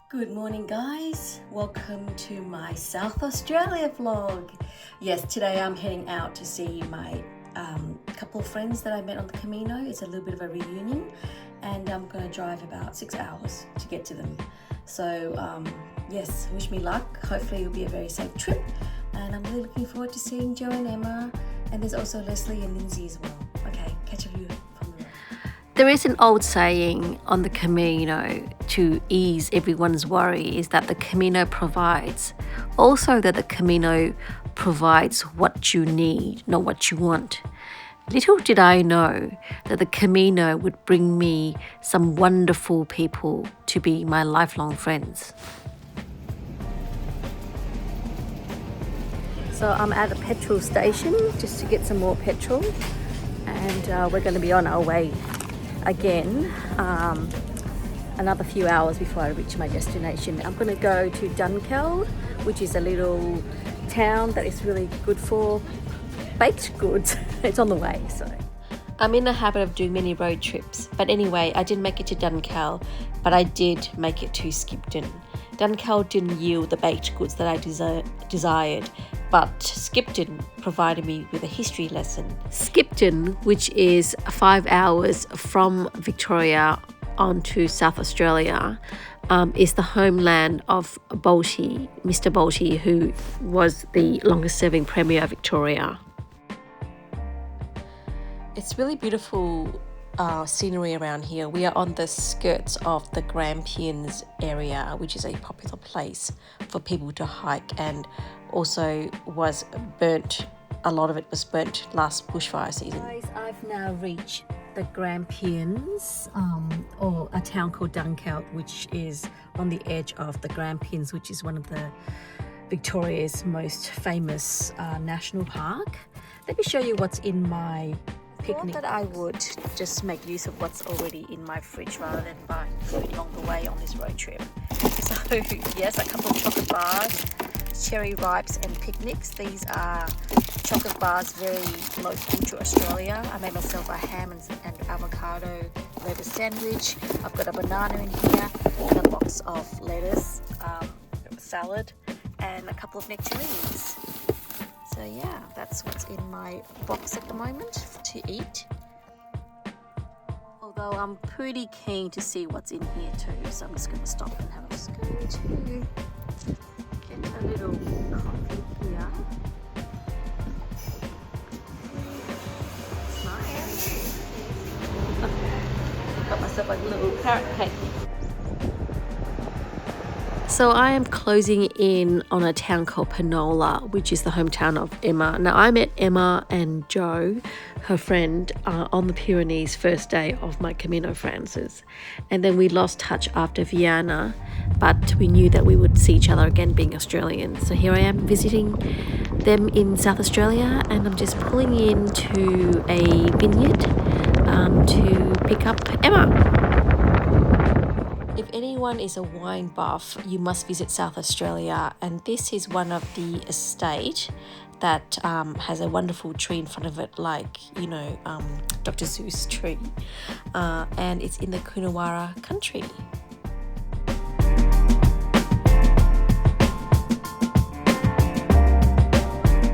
Good morning, guys. Welcome to my South Australia vlog. Yes, today I'm heading out to see my couple of friends that I met on the Camino. It's a little bit of a reunion, and I'm going to drive about 6 hours to get to them. So yes, wish me luck. Hopefully it'll be a very safe trip, and I'm really looking forward to seeing Joe and Emma, and there's also Leslie and Lindsay as well. Okay, catch a view from the road. There is an old saying on the Camino to ease everyone's worry is that the Camino provides. Also that the Camino provides what you need, not what you want. Little did I know that the Camino would bring me some wonderful people to be my lifelong friends. So I'm at a petrol station just to get some more petrol, and we're going to be on our way again, another few hours before I reach my destination. I'm going to go to Dunkeld, which is a little town that is really good for baked goods. It's on the way, so. I'm in the habit of doing many road trips, but anyway, I didn't make it to Dunkeld, but I did make it to Skipton. Dunkeld didn't yield the baked goods that I desired, but Skipton provided me with a history lesson. Skipton, which is 5 hours from Victoria onto South Australia, is the homeland of Bolte, Mr. Bolte, who was the longest serving Premier of Victoria. It's really beautiful scenery around here. We are on the skirts of the Grampians area, which is a popular place for people to hike, and also was burnt. A lot of it was burnt last bushfire season. Guys, I've now reached the Grampians, or a town called Dunkeld, which is on the edge of the Grampians, which is one of the Victoria's most famous national park. Let me show you what's in my picnic. I thought that I would just make use of what's already in my fridge rather than buying food along the way on this road trip. So yes, a couple of chocolate bars, cherry ripes and picnics. These are chocolate bars very local to Australia. I made myself a ham and avocado lettuce sandwich. I've got a banana in here and a box of lettuce, salad, and a couple of nectarines. So yeah, that's what's in my box at the moment to eat. Although I'm pretty keen to see what's in here too, so I'm just going to stop and have a scoot to get a little coffee here. It's nice. Got myself like a little carrot cake. So I am closing in on a town called Panola, which is the hometown of Emma. Now I met Emma and Joe, her friend, on the Pyrenees first day of my Camino Frances. And then we lost touch after Vienna, but we knew that we would see each other again being Australians. So here I am visiting them in South Australia, and I'm just pulling into a vineyard to pick up Emma. If anyone is a wine buff, you must visit South Australia, and this is one of the estate that has a wonderful tree in front of it, like, you know, Dr. Seuss tree, and it's in the Coonawarra country.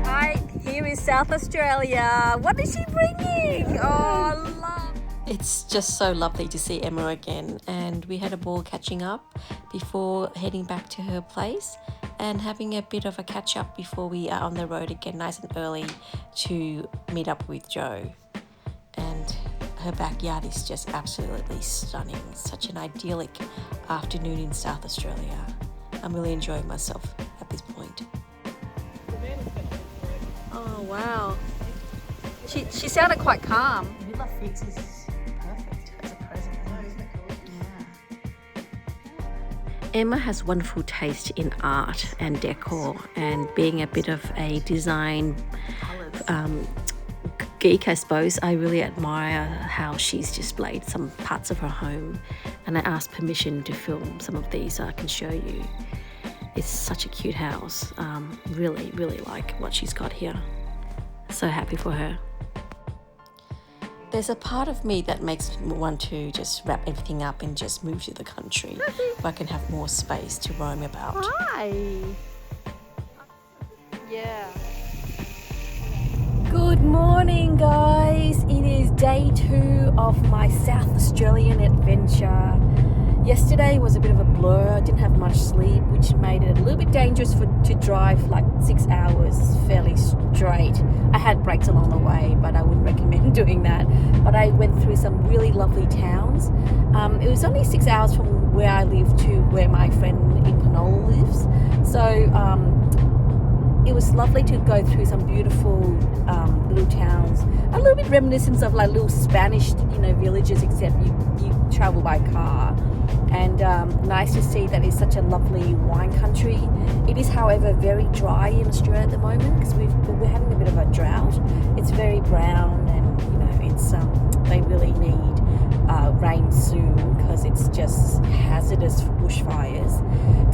Hi, here is South Australia. What is she bringing? Oh, it's just so lovely to see Emma again, and we had a ball catching up before heading back to her place and having a bit of a catch up before we are on the road again nice and early to meet up with Joe. And her backyard is just absolutely stunning. Such an idyllic afternoon in South Australia. I'm really enjoying myself at this point. Oh wow, she sounded quite calm. Emma has wonderful taste in art and decor, and being a bit of a design geek, I suppose, I really admire how she's displayed some parts of her home, and I asked permission to film some of these so I can show you. It's such a cute house. Really, really like what she's got here. So happy for her. There's a part of me that makes me want to just wrap everything up and just move to the country where I can have more space to roam about. Hi. Yeah. Good morning, guys. It is day 2 of my South Australian adventure. Yesterday was a bit of a blur. I didn't have much sleep, which made it a little bit dangerous to drive like 6 hours fairly straight. I had breaks along the way, but I wouldn't recommend doing that. But I went through some really lovely towns. It was only 6 hours from where I live to where my friend in Panola lives. So it was lovely to go through some beautiful little towns, a little bit reminiscent of like little Spanish, villages, except you travel by car. And nice to see that it's such a lovely wine country. It is, however, very dry in Australia at the moment because we're having a bit of a drought. It's very brown, and it's they really need rain soon because it's just hazardous for bushfires.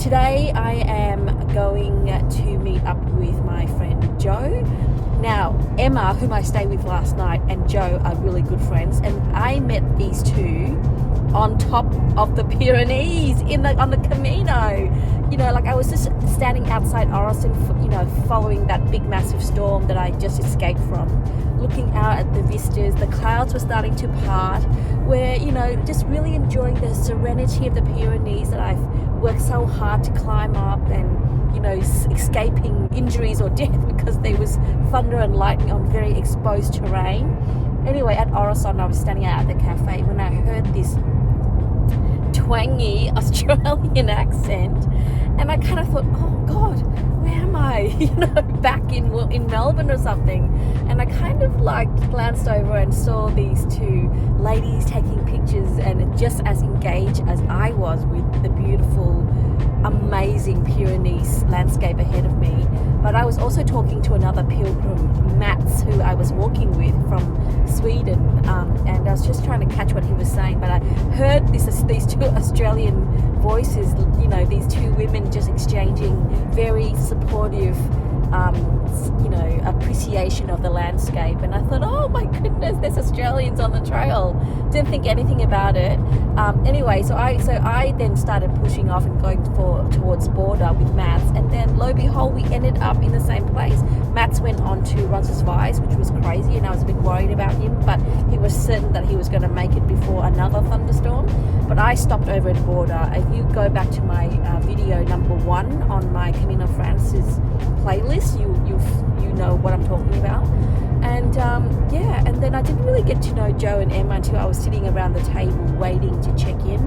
Today I am going to meet up with my friend Joe. Now, Emma, whom I stayed with last night, and Joe are really good friends, and I met these two on top of the Pyrenees on the Camino. I was just standing outside Orison, following that big massive storm that I just escaped from, looking out at the vistas. The clouds were starting to part. We're just really enjoying the serenity of the Pyrenees that I've worked so hard to climb up, and escaping injuries or death because there was thunder and lightning on very exposed terrain. Anyway, at Orison, I was standing out at the cafe when I heard this twangy Australian accent, and I kind of thought, oh God, where am I? Back in Melbourne or something. And I kind of glanced over and saw these two ladies taking pictures, and just as engaged as I was with the beautiful, amazing Pyrenees landscape ahead of me. But I was also talking to another pilgrim, Mats, who I was walking with from Sweden, and I was just trying to catch what he was saying. But I heard these two Australian voices, these two women just exchanging very supportive appreciation of the landscape, and I thought, oh my goodness, there's Australians on the trail. Didn't think anything about it. Anyway, so I then started pushing off and going towards border with Mats, and then lo and behold, we ended up in the same place. Mats went on to Roncesvalles, which was crazy, and I was a bit worried about him, but he was certain that he was going to make it before another thunderstorm. But I stopped over at border. If you go back to my video number 1 on my Camino France's playlist, you know what I'm talking about. And and then I didn't really get to know Joe and Emma until I was sitting around the table waiting to check in,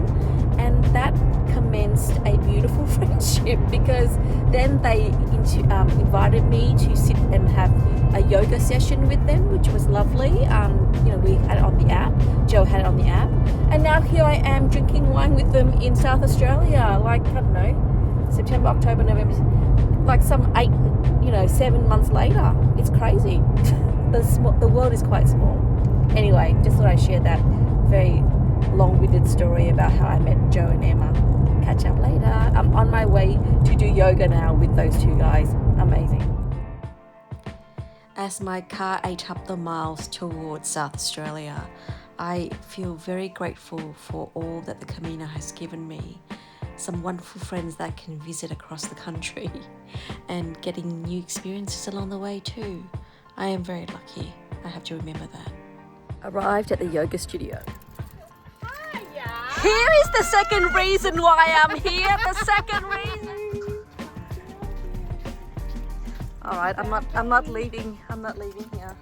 and that commenced a beautiful friendship, because then they invited me to sit and have a yoga session with them, which was lovely. We had it on the app. Joe had it on the app, and now here I am drinking wine with them in South Australia. I don't know, September, October, November, some 7 months later. It's crazy. The world is quite small. Anyway, just thought I'd share that very long-winded story about how I met Joe and Emma. Catch up later. I'm on my way to do yoga now with those two guys. Amazing. As my car ate up the miles towards South Australia, I feel very grateful for all that the Camino has given me. Some wonderful friends that I can visit across the country, and getting new experiences along the way too. I am very lucky. I have to remember that. Arrived at the yoga studio. Hiya. Here is the second reason why I'm here. The second reason. All right, I'm not leaving. I'm not leaving here.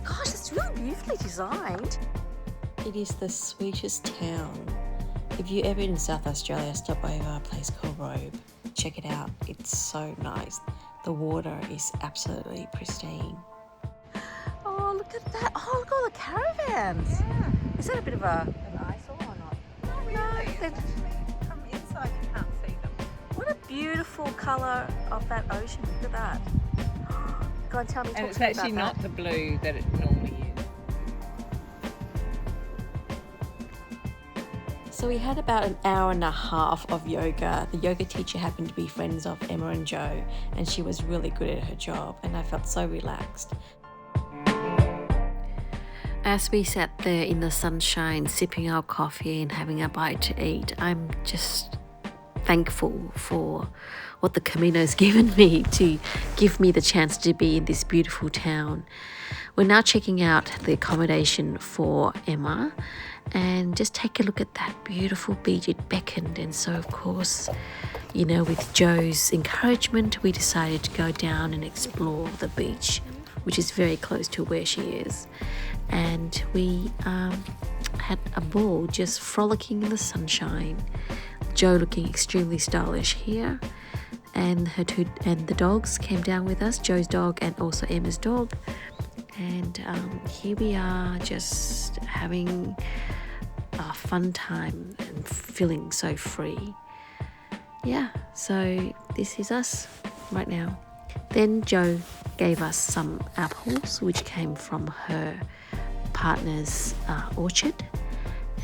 Gosh, it's really beautifully designed. It is the sweetest town. If you're ever in South Australia, stop over a place called Robe. Check it out. It's so nice. The water is absolutely pristine. Oh, look at that. Oh, look at all the caravans. Yeah. Is that a bit of an eyesore or not? Not really. From inside you can't see them. What a beautiful colour of that ocean. Look at that. Go on, tell me. And Talk it's to me actually about not the blue that it normally is. So we had about an hour and a half of yoga. The yoga teacher happened to be friends of Emma and Joe, and she was really good at her job, and I felt so relaxed. As we sat there in the sunshine, sipping our coffee and having a bite to eat, I'm just thankful for what the Camino's given me to give me the chance to be in this beautiful town. We're now checking out the accommodation for Emma and just take a look at that beautiful beach. It beckoned, and so of course, you know, with Joe's encouragement, we decided to go down and explore the beach, which is very close to where she is. And we had a ball just frolicking in the sunshine. Joe looking extremely stylish here, and the dogs came down with us, Joe's dog and also Emma's dog. And here we are just having a fun time and feeling so free. Yeah, so this is us right now. Then Joe gave us some apples which came from her partner's orchard,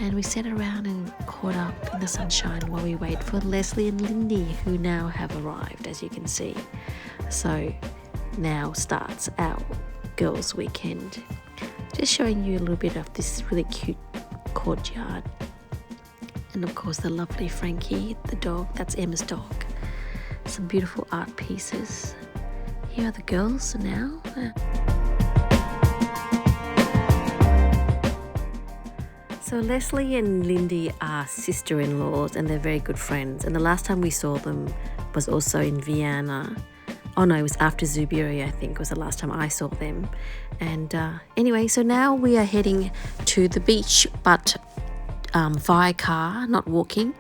and we sat around and caught up in the sunshine while we wait for Leslie and Lindy, who now have arrived, as you can see. So now starts our girls' weekend. Just showing you a little bit of this really cute courtyard, and of course the lovely Frankie, the dog. That's Emma's dog. Some beautiful art pieces. Here are the girls now. So Leslie and Lindy are sister-in-laws, and they're very good friends. And the last time we saw them was also in Vienna. Oh no, it was after Zubiri, I think, was the last time I saw them. And anyway, so now we are heading to the beach, but via car, not walking.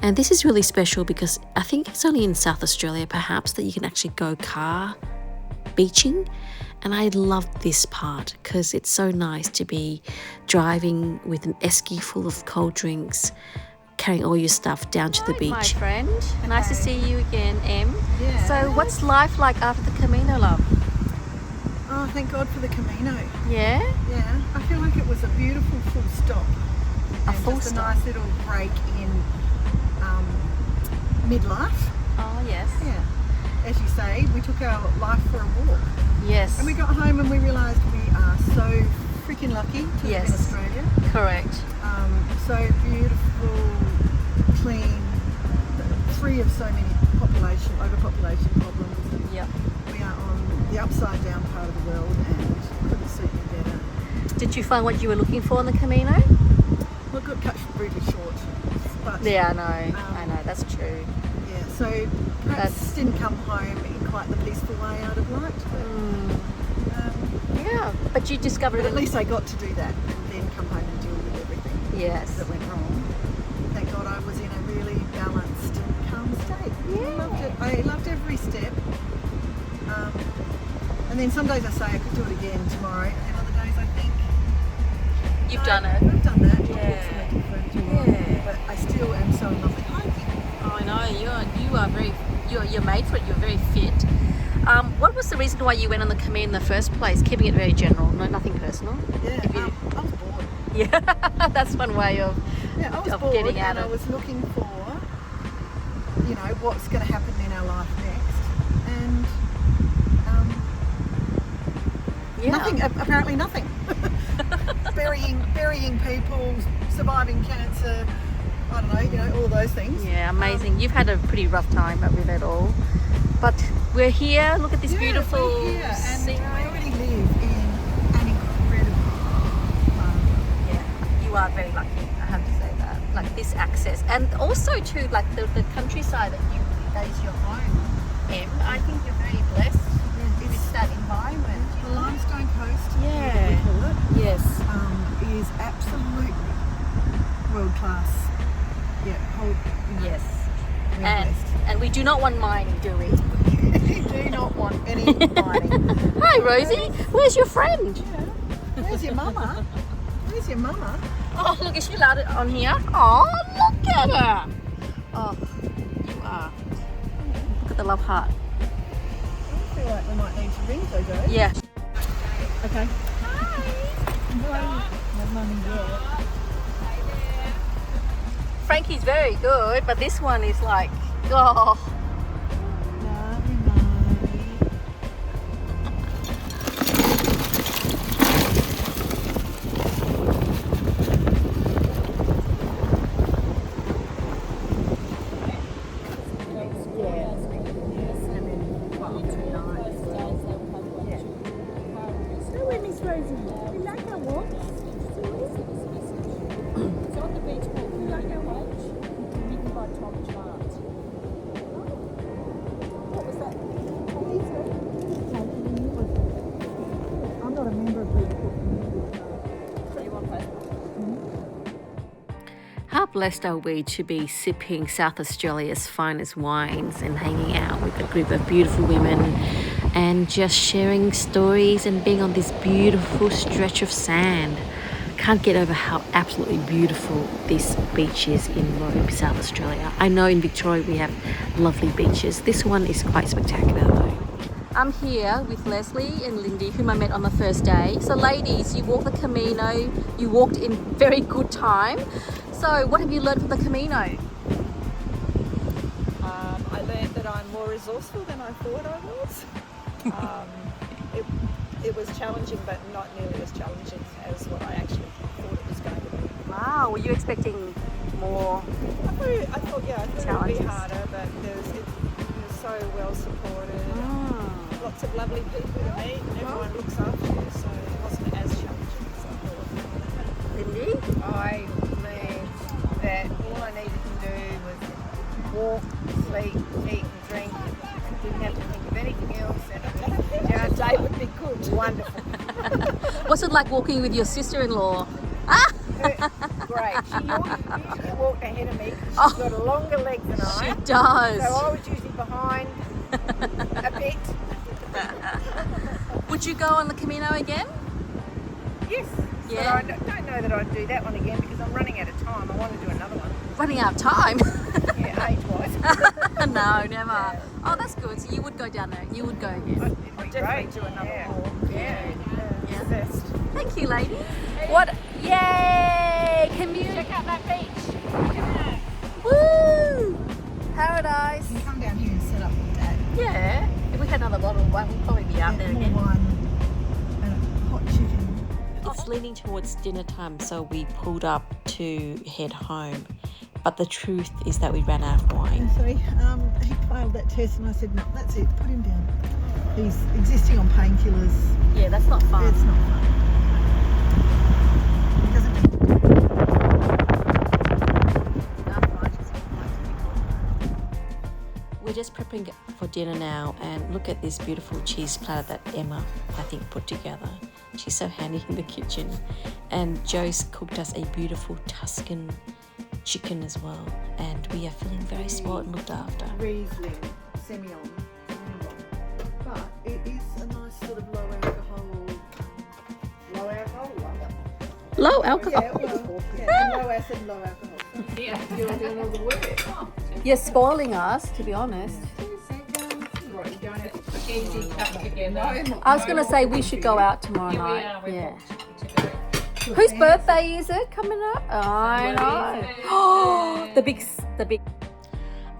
And this is really special because I think it's only in South Australia perhaps that you can actually go car beaching. And I love this part because it's so nice to be driving with an esky full of cold drinks, carrying all your stuff down to the beach. My friend, nice to see you again, Em. Yeah. So what's life like after the Camino, love? Oh, thank God for the Camino. Yeah? Yeah, I feel like it was a beautiful full stop. A And full just stop? a nice little break in midlife. Oh, yes. Yeah. As you say, we took our life for a walk. Yes. And we got home and we realised we are so freaking lucky to live in Australia. Correct. So beautiful, clean, free of so many overpopulation problems. Yep. We are on the upside down part of the world and couldn't suit me better. Did you find what you were looking for on the Camino? Well, it got cut really short. But, Yeah, I know, that's true. yeah, so perhaps didn't come home in quite the peaceful way I'd have liked. But, Yeah, but you discovered but it. at least I got to do that and then come home and deal with everything Yes. that went wrong. Thank God I was in a really balanced and calm state. Yeah. I loved it. I loved every step. And then some days I say I could do it again tomorrow, and other days I think You've no, done it. I've done that. Yeah. Yeah. But I still am so in love with hiking. Oh, I know, you're made for it. You're very fit. What was the reason why you went on the Camino in the first place? Keeping it very general, nothing personal. Yeah, If you- I was bored. Yeah, that's one way of Yeah, I was of bored, getting out and I of. was looking for, what's going to happen in our life next, and Yeah. nothing. Apparently, nothing. burying people, surviving cancer. I don't know, all those things. Yeah, amazing. You've had a pretty rough time with it all, but we're here. Look at this beautiful we're here, and scenery. I already live in an incredible farm. Yeah, you are very lucky. I have to say that. Like this access, and also too, like the countryside that is your home, Em. I think you're very blessed with that environment. The limestone coast, Yeah. we call it, Yes. is absolutely world class. Yeah, Yes. we're And blessed. we do not want mining, do we? We do not want any mining. Hi, Rosie. Where's your friend? Yeah. Where's your mama? Where's your mama? Oh, look, is she allowed it on here? Oh, look at her. Oh, you are. Look at the love heart. I feel like we might need to ring Jojo. Yeah. Okay. Hi. No mummy yet. Frankie's very good, but this one is like, oh. Where Miss Rosie? You like our walk? It's on the beach walk. You like our watch? Written by Tom Chart. What was that? I'm not a member of the community. So you want Facebook? How blessed are we to be sipping South Australia's finest wines and hanging out with a group of beautiful women and just sharing stories and being on this beautiful stretch of sand. Can't get over how absolutely beautiful this beach is in Robe, South Australia. I know in Victoria we have lovely beaches. This one is quite spectacular though. I'm here with Leslie and Lindy, whom I met on the first day. So ladies, you walked the Camino, you walked in very good time. So what have you learned from the Camino? I learned that I'm more resourceful than I thought I was. It was challenging, but not nearly as challenging as what I actually thought it was going to be. Wow, were you expecting more? I thought it would Challenges. be harder, but it was so well supported. Lots of lovely people to meet. Everyone looks after you, so it wasn't as challenging as I thought. Lindy? I learned that all I needed to do was walk, sleep, eat and drink. Didn't have to think of anything else, and Our day would be good. wonderful. What's it like walking with your sister-in-law? Great. She usually walked ahead of me because she's got longer legs than She I. does. So I was usually behind a bit. Would you go on the Camino again? Yes. Yeah. But I don't know that I'd do that one again because I'm running out of time. I want to do another one. Running out of time? Yeah, age-wise. No, never. Yeah. Oh, that's good. So you would go down there. You would go again. It'd be Definitely great. do another Yeah. walk. Yeah. Best. Thank you, lady. What? Yay! Can you Check out that beach. Woo! Paradise. You can come down here and set up with that. Yeah. If we had another bottle of wine, we'd probably be out there More again. wine and a hot chicken. It's leaning towards dinner time, so we pulled up to head home. But the truth is that we ran out of wine. Sorry, he failed that test and I said, no, that's it, put him down. He's existing on painkillers. Yeah, that's not fun. It's not fun. He doesn't need to do We're just prepping for dinner now, and look at this beautiful cheese platter that Emma, I think, put together. She's so handy in the kitchen. And Joe's cooked us a beautiful Tuscan chicken as well, and we are feeling very spoiled and looked after. Riesling, Semillon, but it is a nice sort of low alcohol one. Low alcohol. Yeah, well, yeah, and low acid, low alcohol. You're doing all the work. You're spoiling us, to be honest. I was going to say we should go out tomorrow night. Yeah. Whose birthday is it coming up? I know. Oh, the big.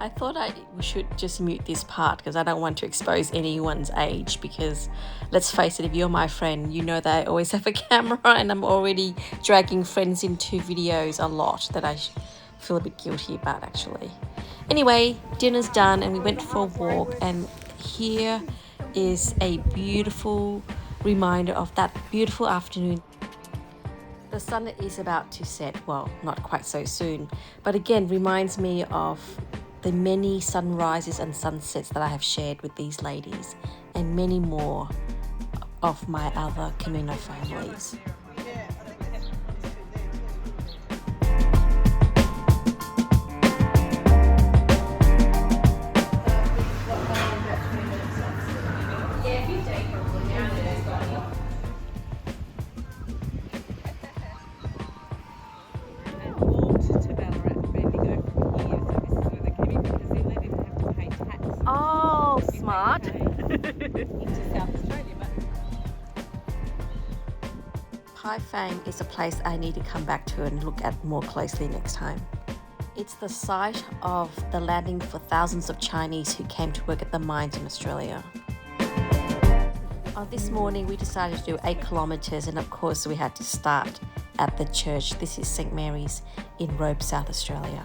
I thought we should just mute this part because I don't want to expose anyone's age, because let's face it, if you're my friend, you know that I always have a camera and I'm already dragging friends into videos a lot that I feel a bit guilty about actually. Anyway, dinner's done and we went for a walk, and here is a beautiful reminder of that beautiful afternoon. The sun is about to set, well, not quite so soon, but again reminds me of the many sunrises and sunsets that I have shared with these ladies and many more of my other Camino families. Oh, smart. Pai Fang is a place I need to come back to and look at more closely next time. It's the site of the landing for thousands of Chinese who came to work at the mines in Australia. This morning we decided to do 8 kilometres, and of course we had to start at the church. This is St Mary's in Robe, South Australia.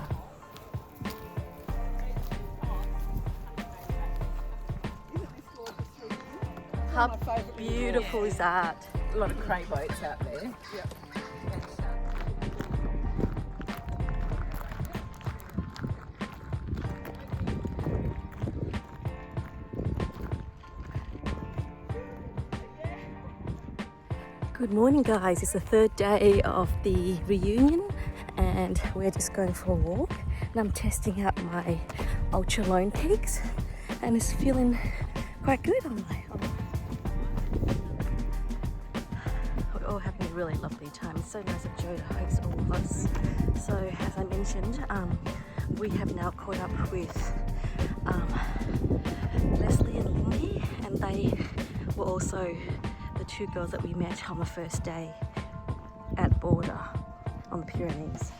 How my favourite beautiful is that? A lot of cray boats out there. Yep. Good morning guys, it's the third day of the reunion and we're just going for a walk and I'm testing out my ultra lone peaks and it's feeling quite good. We're all having a really lovely time. It's so nice of Joe to host all of us. So as I mentioned, we have now caught up with Leslie and Lindy, and they were also the two girls that we met on the first day at Border on the Pyrenees.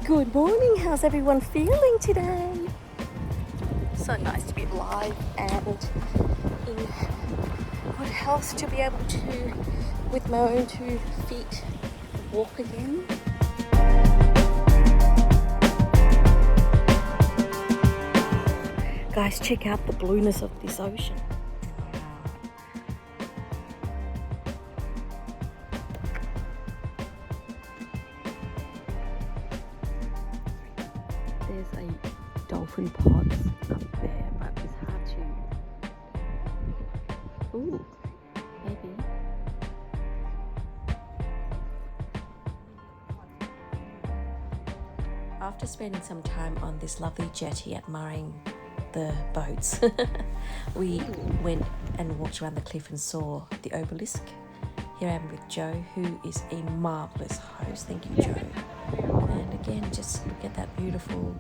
Good morning, how's everyone feeling today? So nice to be alive and in good health to be able to, with my own 2 feet, walk again. Guys, check out the blueness of this ocean. There's a dolphin pod up there, but it's hard to... Ooh, maybe. After spending some time on this lovely jetty admiring the boats, we went and walked around the cliff and saw the obelisk. Here I am with Joe, who is a marvellous host. Thank you, Joe. And again, just look at that beautiful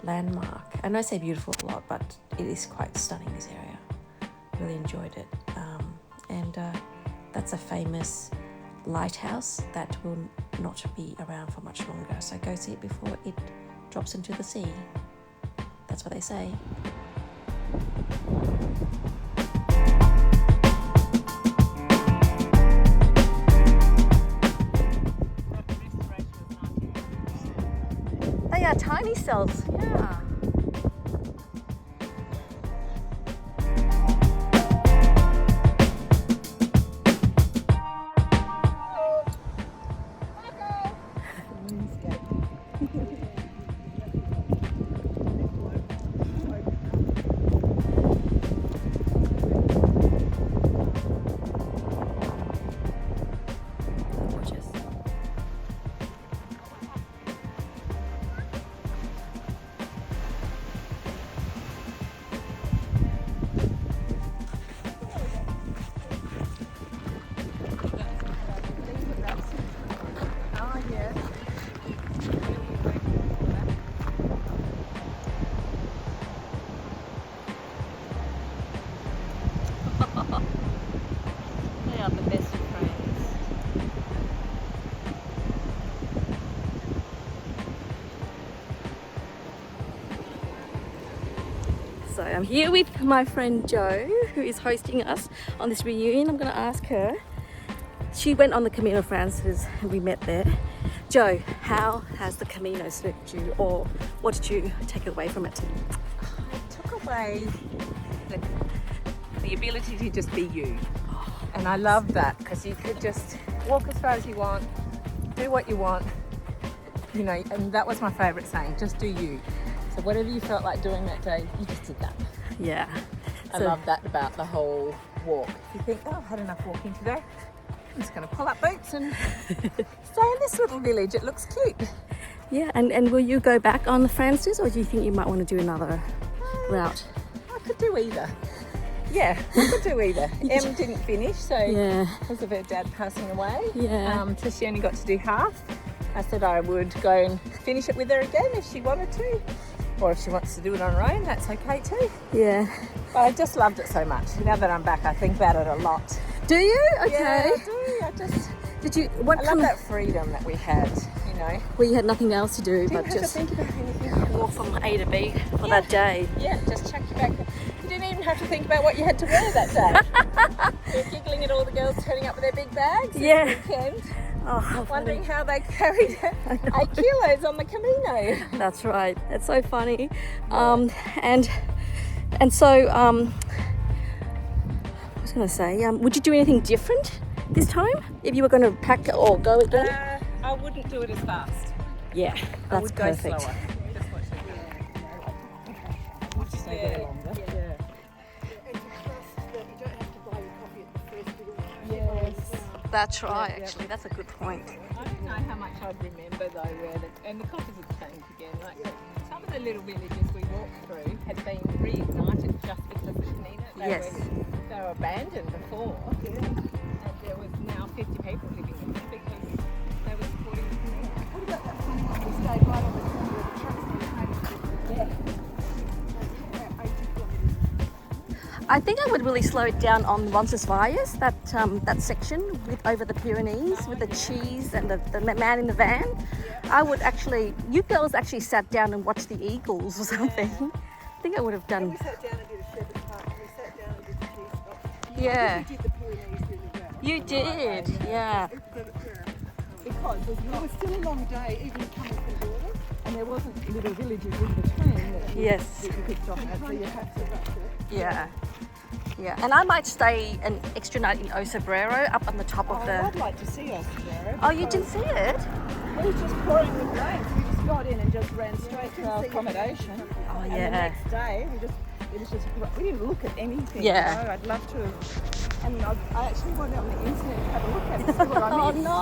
landmark. I know I say beautiful a lot, but it is quite stunning, this area. Really enjoyed it. That's a famous lighthouse that will not be around for much longer. So go see it before it drops into the sea. That's what they say. They are tiny cells, yeah. They are the best of friends. So I'm here with my friend Jo, who is hosting us on this reunion. I'm going to ask her. She went on the Camino Frances and we met there. Jo, how has the Camino served you, or what did you take away from it? I took away the ability to just be you. And I love that, because you could just walk as far as you want, do what you want, you know, and that was my favourite saying, just do you. So whatever you felt like doing that day, you just did that. Yeah. I love that about the whole walk. If you think, oh, I've had enough walking today, I'm just going to pull up boots and stay in this little village. It looks cute. Yeah, and will you go back on the Frances, or do you think you might want to do another route? I could do either. Yeah, I could do either. Em didn't finish, so because of her dad passing away, so she only got to do half. I said I would go and finish it with her again if she wanted to, or if she wants to do it on her own, that's okay too. Yeah. But I just loved it so much. Now that I'm back, I think about it a lot. Do you? Okay. Yeah, I do. I just... Did you? I love that freedom that we had, you know. Well, you had nothing else to do but Didn't have just to think about anything. walk from A to B for that day. Yeah, just chuck you back. You didn't even have to think about what you had to wear that day. You're giggling at all the girls turning up with their big bags this weekend. Oh, how Wondering funny. how they carried 8 kilos on the Camino. That's right. It's so funny. And so I was going to say, would you do anything different this time if you were going to pack or go again? I wouldn't do it as fast. Yeah, I that's would perfect. go slower. Just watch it. Yeah. Yes. That's right. Actually, that's a good point. I don't know how much I'd remember though, and the coffees have changed again. Like some of the little villages we walked through had been reignited just because of the Camino. Yes. They were abandoned before, and there was now 50 people living in them because they were supporting the Camino. What about that funny one? We stayed right on the corner of the trucks and Yeah. I think I would really slow it down on Roncesvalles, that section over the Pyrenees with the cheese and the man in the van. I would actually, you girls actually sat down and watched the eagles or something. I think I would have done. we sat down and did a shepherd's hunt. We sat down and did the cheese stop. Yeah, We did the Pyrenees really well. you did. Yeah. Because it was still a long day, even coming from Border, and there wasn't little villages in between that Yes. you could stop at, so you had to rush it. Yeah. Yeah. And I might stay an extra night in Osobrero up on the top of the. I'd like to see us there. Oh, you didn't see it? It was just pouring with rain, so we just got in and just ran straight to our accommodation. Oh, And the yeah. next day, we didn't look at anything. Yeah. You know? I'd love to have. And I actually went on the internet to have a look at it, see what I Oh missed. no!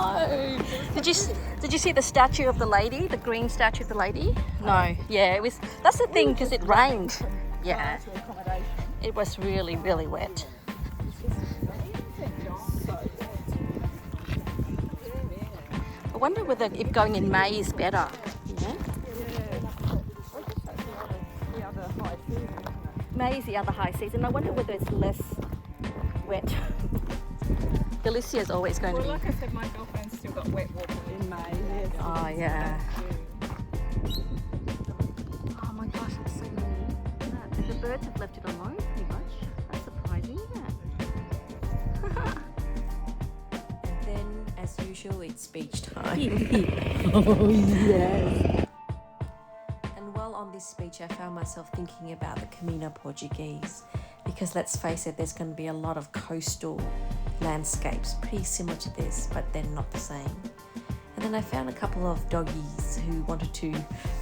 Did you see the statue of the lady, the green statue of the lady? No. Yeah, it was. That's the thing because it rained. Yeah, To accommodation. it was really wet. I wonder whether if going in May is better. Yeah. The other high season, isn't it? May is the other high season. I wonder whether it's less wet. Galicia is always going Well, to like be. I said, my girlfriend's still got wet water In May, yes. Oh yeah. Oh my gosh, it's so neat. Look at that. The birds have left it alone pretty much. That's surprising, isn't it? And then, as usual, it's beach time. Oh yes. And while on this beach, I found myself thinking about the Camino Portuguese, because let's face it, there's going to be a lot of coastal landscapes pretty similar to this, but they're not the same. And then I found a couple of doggies who wanted to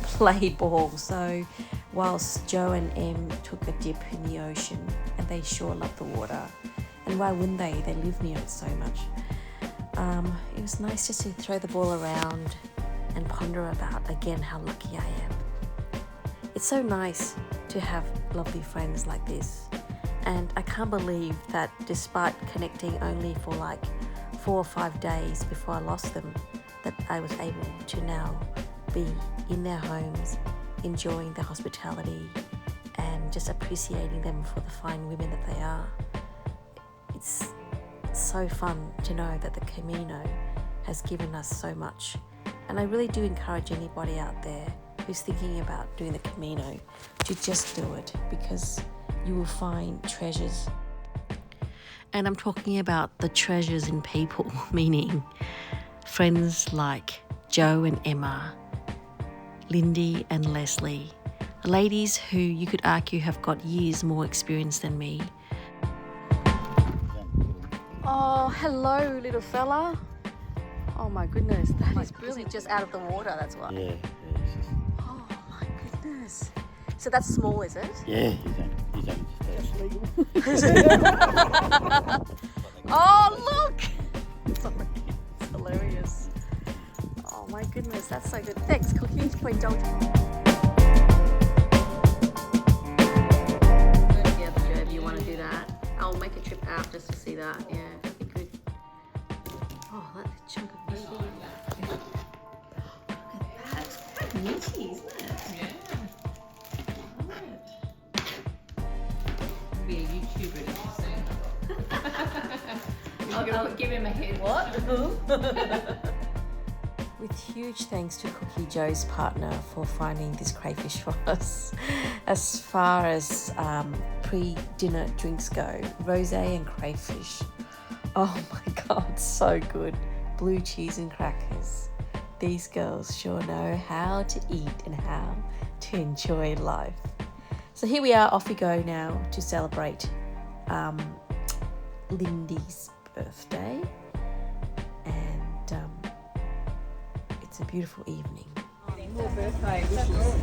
play ball. So whilst Joe and Em took a dip in the ocean, and they sure love the water, and why wouldn't they? They live near it so much. It was nice just to throw the ball around and ponder about again how lucky I am. It's so nice to have lovely friends like this, and I can't believe that despite connecting only for like 4 or 5 days before I lost them, that I was able to now be in their homes, enjoying their hospitality and just appreciating them for the fine women that they are. It's so fun to know that the Camino has given us so much, and I really do encourage anybody out there who's thinking about doing the Camino to just do it, because you will find treasures. And I'm talking about the treasures in people, meaning friends like Joe and Emma, Lindy and Leslie, ladies who you could argue have got years more experience than me. Oh, hello, little fella. Oh my goodness, that is really just out of the water. That's why. Yeah, Oh my goodness. So that's small, is it? yeah, he's only Oh look! Sorry, it's hilarious. Oh my goodness, that's so good. Thanks, Cookie, for indulging. Go together, Joe, if you want to do that. I'll make a trip out just to see that. Yeah, that'd be good. Oh, that's a chunk of meat. Look at that. It's quite meaty, isn't it? Be a YouTuber, did you say? I'll give him a head. What? With huge thanks to Cookie Joe's partner for finding this crayfish for us. As far as pre-dinner drinks go, rosé and crayfish. Oh my God, so good. blue cheese and crackers. These girls sure know how to eat and how to enjoy life. So here we are, off we go now to celebrate Lindy's birthday. And it's a beautiful evening. More birthday wishes.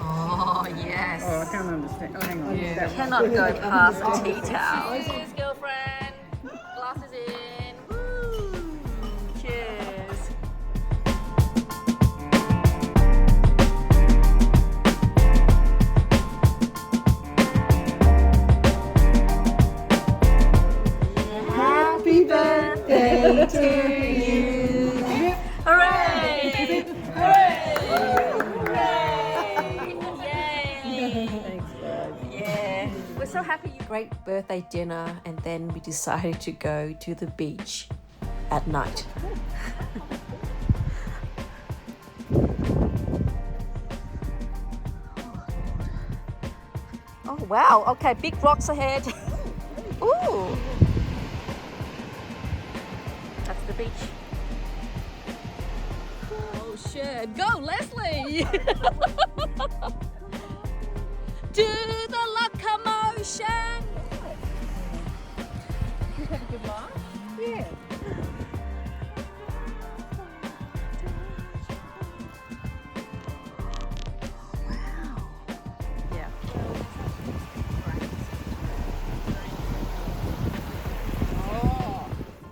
Oh, yes. Oh, I can't understand. Oh, hang on. Yeah. Cannot go past the tea towel. Cheers, girlfriend. Glasses in. Woo. Cheers. Happy birthday to you. Hooray! Hooray! Yay! Yeah. We're so happy. Great birthday dinner, and then we decided to go to the beach at night. Oh wow, okay, big rocks ahead. Ooh. That's the beach. Oh shit, go Leslie! Do the locomotion! You had a good life? Yeah. Yeah.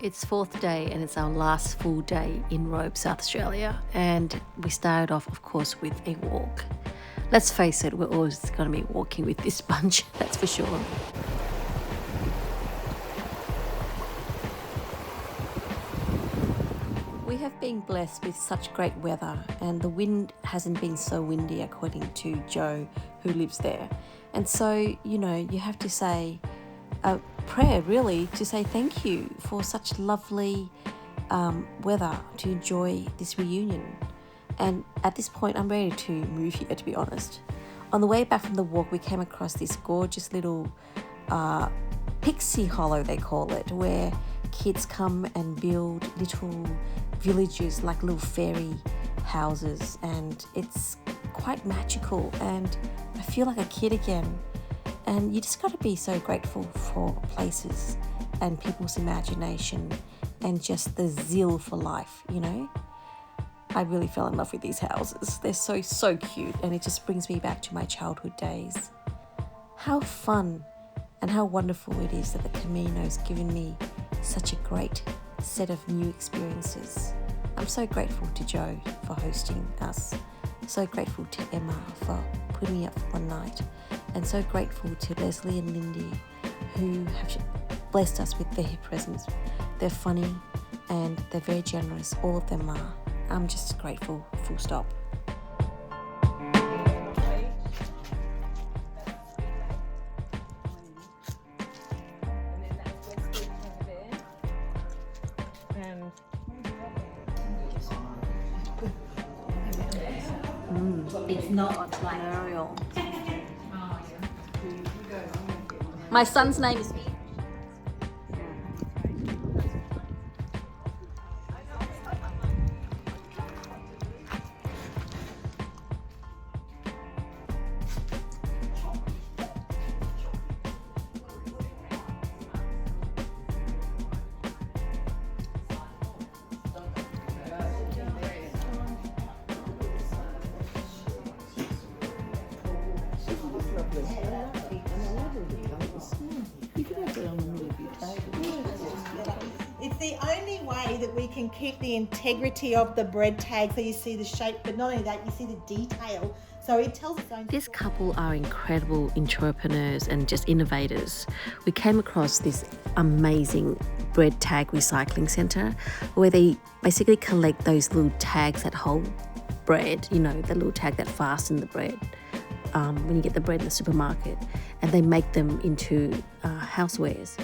It's fourth day and it's our last full day in Robe, South Australia, and we started off, of course, with a walk. Let's face it, we're always going to be walking with this bunch, that's for sure. We have been blessed with such great weather, and the wind hasn't been so windy, according to Joe, who lives there. And so, you know, you have to say a prayer, really, to say thank you for such lovely weather to enjoy this reunion. And at this point, I'm ready to move here, to be honest. On the way back from the walk, we came across this gorgeous little pixie hollow, they call it, where kids come and build little villages, like little fairy houses, and it's quite magical, and I feel like a kid again. And you just got to be so grateful for places and people's imagination and just the zeal for life, you know. I really fell in love with these houses. They're so cute, and it just brings me back to my childhood days. How fun and how wonderful it is that the Camino's given me such a great set of new experiences. I'm so grateful to Joe for hosting us, so grateful to Emma for putting me up for one night, and so grateful to Leslie and Lindy, who have blessed us with their presence. They're funny and they're very generous, all of them are. I'm just grateful, full stop. It's not like Ariel. My son's name is It's the only way that we can keep the integrity of the bread tag, so you see the shape, but not only that, you see the detail. So it tells its own. This couple are incredible entrepreneurs and just innovators. We came across this amazing bread tag recycling centre where they basically collect those little tags that hold bread, you know, the little tag that fasten the bread when you get the bread in the supermarket, and they make them into housewares.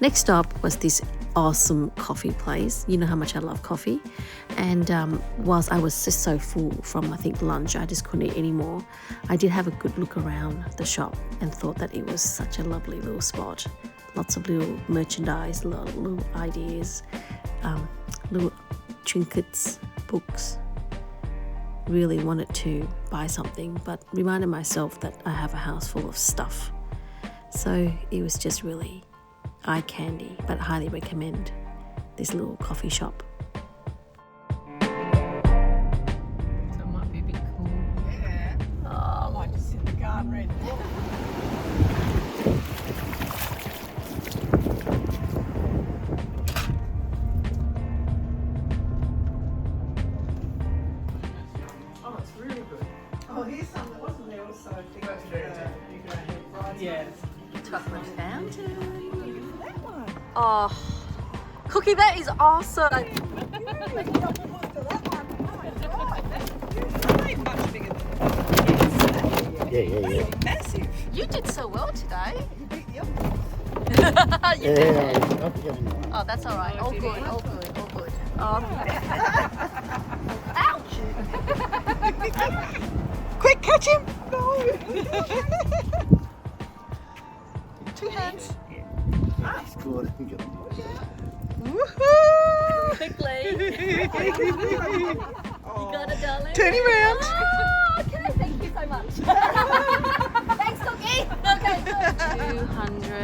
Next stop was this awesome coffee place. You know how much I love coffee. And whilst I was just so full from, I think, lunch, I just couldn't eat anymore. I did have a good look around the shop and thought that it was such a lovely little spot. Lots of little merchandise, little ideas, little trinkets, books. Really wanted to buy something, but reminded myself that I have a house full of stuff. So it was just really eye candy, but I highly recommend this little coffee shop. So it might be a bit cool. Yeah. Oh, I might just sit in the garden reading a book. Oh, it's really good. Oh, here's some that wasn't there also. Yeah. Chocolate fountain. That one. Oh, Cookie, that is awesome. Yeah. Massive. You did so well today. You beat the Oh, that's all right. All good. Oh. Ouch! Quick, catch him! No! Two hands. Woohoo! Quickly. You got it, darling. Turn him round. Oh, okay, thank you so much. Thanks, Cookie. Okay,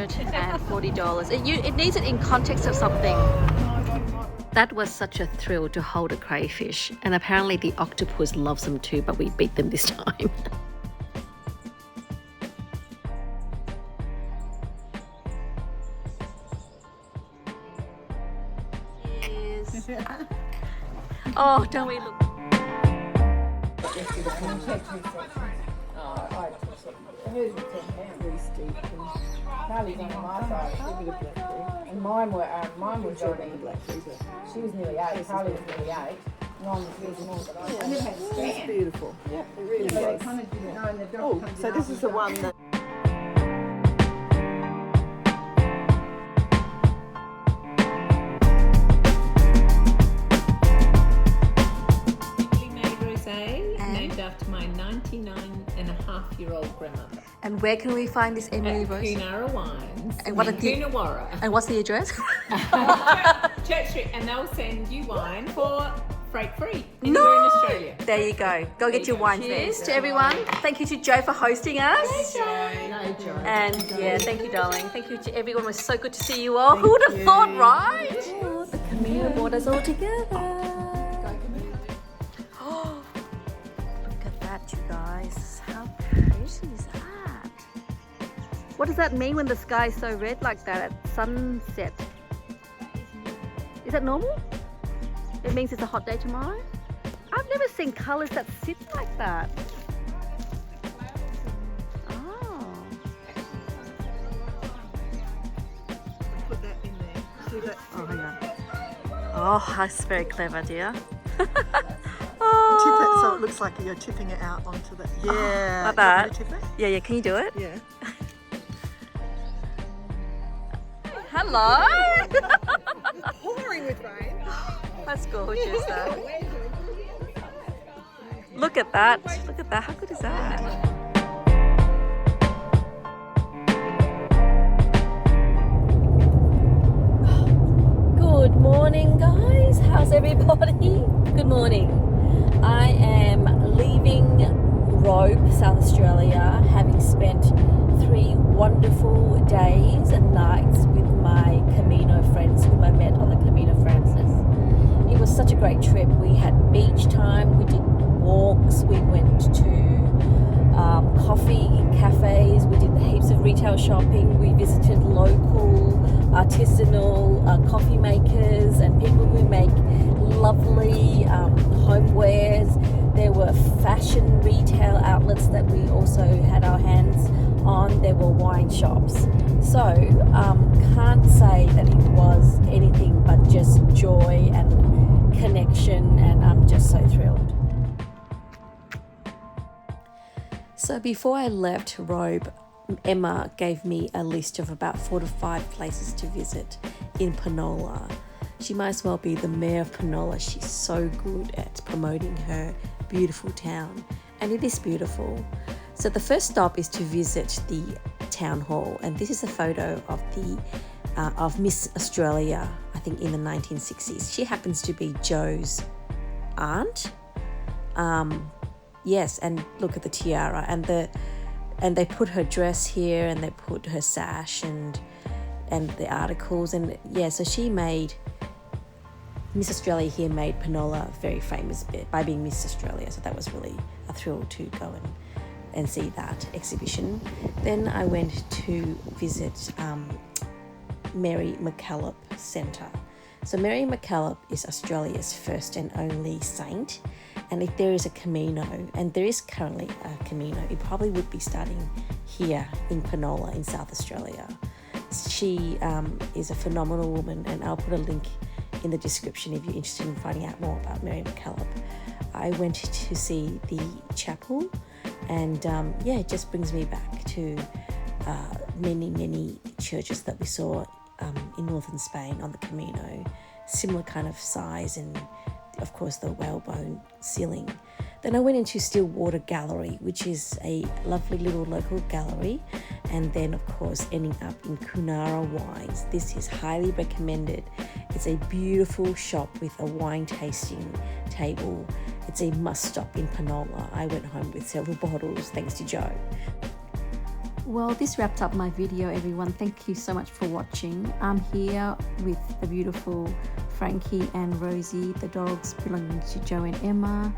$240. It needs it in context of something. That was such a thrill to hold a crayfish, and apparently the octopus loves them too, but we beat them this time. Oh, don't we look? And mine was Jordan the black sheep. She was nearly 8. Carly was nearly 8. Ron was more than I was. It's beautiful. Yeah, it really So they was. kind of didn't know, and the dog Oh, comes so in this is the after one that. made rosé, named after my 99-and-a-half-year-old grandmother. And where can we find this Emily At Rose? Coonawarra Wines And what in are the- Coonawarra. And what's the address? Church Street, and they'll send you wine for freight free anywhere in Australia. There you go. Go get your wine. Cheers to everyone. Thank you to Joe for hosting us. And yeah, thank you, darling. Thank you to everyone. It was so good to see you all. Who would have thought, right? Oh, the Camino brought us all together. Oh, look at that, you guys. How pretty is that? What does that mean when the sky is so red like that at sunset? Is that normal? It means it's a hot day tomorrow? I've never seen colours that sit like that. Oh. Put that in there. See that? Oh, hang on. Oh, that's very clever, dear. Tip it so it looks like you're tipping it out onto the. Yeah. Like that? You want me to tip it? Yeah, can you do it? Yeah. Hello! Pouring with rain. That's gorgeous, though. Look at that. Look at that. How good is that? Good morning, guys. How's everybody? Good morning. I am leaving Robe, South Australia, having spent 3 wonderful days and nights with my Camino friends whom I met on the Camino Francis. It was such a great trip. We had beach time, we did walks, we went to coffee cafes, we did heaps of retail shopping, we visited local artisanal coffee makers and people who make lovely homewares. There were fashion retail outlets that we also had our hands on. There were wine shops. So can't say that it was anything but just joy and connection, and I'm just so thrilled. So before I left Robe, Emma gave me a list of about 4 to 5 places to visit in Panola. She might as well be the mayor of Panola. She's so good at promoting her beautiful town, and it is beautiful. So the first stop is to visit the town hall, and this is a photo of the of Miss Australia, I think in the 1960s. She happens to be Joe's aunt. Yes, and look at the tiara, and they put her dress here, and they put her sash and the articles, and yeah, so Miss Australia here made Panola very famous by being Miss Australia, so that was really a thrill to go and see that exhibition. Then I went to visit Mary MacKillop Centre. So Mary MacKillop is Australia's first and only saint, and if there is a Camino, and there is currently a Camino, it probably would be starting here in Panola in South Australia. She is a phenomenal woman, and I'll put a link in the description if you're interested in finding out more about Mary MacKillop. I went to see the chapel, and it just brings me back to many churches that we saw in northern Spain on the Camino, similar kind of size, and of course the whalebone ceiling. Then I went into Stillwater Gallery, which is a lovely little local gallery, and then of course ending up in Coonawarra Wines. This is highly recommended. It's a beautiful shop with a wine tasting table. It's a must stop in Panola. I went home with several bottles thanks to Joe. Well, this wraps up my video, everyone. Thank you so much for watching. I'm here with the beautiful Frankie and Rosie, the dogs belonging to Joe and Emma.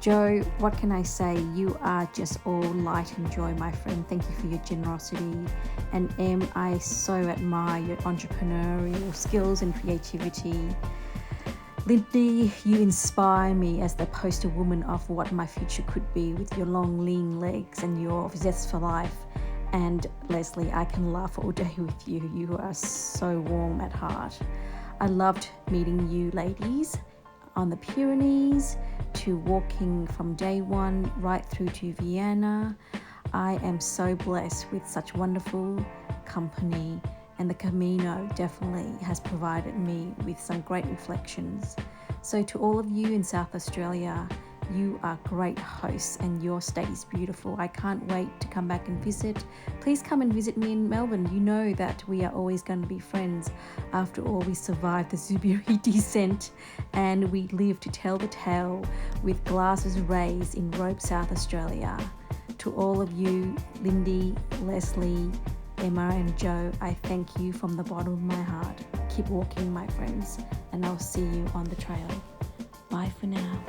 Joe, what can I say? You are just all light and joy, my friend. Thank you for your generosity. And Em, I so admire your entrepreneurial skills and creativity. Lindy, you inspire me as the poster woman of what my future could be with your long, lean legs and your zest for life. And Leslie, I can laugh all day with you. You are so warm at heart. I loved meeting you ladies on the Pyrenees, to walking from day one right through to Vienna. I am so blessed with such wonderful company, and the Camino definitely has provided me with some great reflections. So to all of you in South Australia, you are great hosts and your state is beautiful. I can't wait to come back and visit. Please come and visit me in Melbourne. You know that we are always going to be friends. After all, we survived the Zubiri descent and we live to tell the tale with glasses raised in Robe, South Australia. To all of you, Lindy, Leslie, Emma and Joe, I thank you from the bottom of my heart. Keep walking, my friends, and I'll see you on the trail. Bye for now.